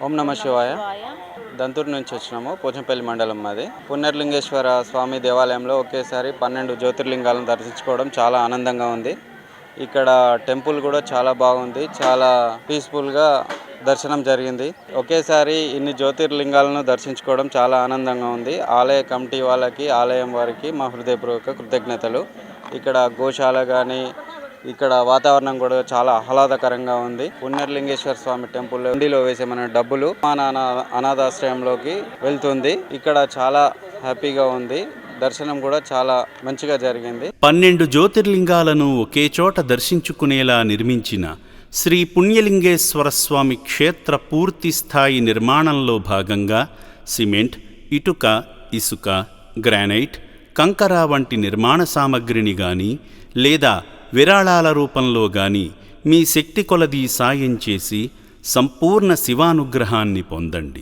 ఓం నమ శివాయ. దంతూరు నుంచి వచ్చినాము. పోచంపల్లి మండలం మాది. పుణ్యలింగేశ్వర స్వామి దేవాలయంలో ఒకేసారి 12 జ్యోతిర్లింగాలను దర్శించుకోవడం చాలా ఆనందంగా ఉంది. ఇక్కడ టెంపుల్ కూడా చాలా బాగుంది. చాలా పీస్ఫుల్గా దర్శనం జరిగింది. ఒకేసారి ఇన్ని జ్యోతిర్లింగాలను దర్శించుకోవడం చాలా ఆనందంగా ఉంది. ఆలయ కమిటీ వాళ్ళకి, ఆలయం వారికి మా హృదయపూర్వక కృతజ్ఞతలు. ఇక్కడ గోశాల కానీ, ఇక్కడ వాతావరణం కూడా చాలా ఆహ్లాదకరంగా ఉంది. పుణ్యలింగేశ్వర స్వామి టెంపుల్ హుండీలో వేసే మన డబ్బులు మా నాన్న అనాథాశ్రయంలోకి వెళ్తుంది. ఇక్కడ చాలా హ్యాపీగా ఉంది. దర్శనం కూడా చాలా మంచిగా జరిగింది. 12 జ్యోతిర్లింగాలను ఒకే చోట దర్శించుకునేలా నిర్మించిన శ్రీ పుణ్యలింగేశ్వర స్వామి క్షేత్ర పూర్తి స్థాయి నిర్మాణంలో భాగంగా సిమెంట్, ఇటుక, ఇసుక, గ్రానైట్, కంకర వంటి నిర్మాణ సామగ్రిని గాని లేదా విరాళాల రూపంలో గాని మీ శక్తి కొలది సాయం చేసి సంపూర్ణ శివానుగ్రహాన్ని పొందండి.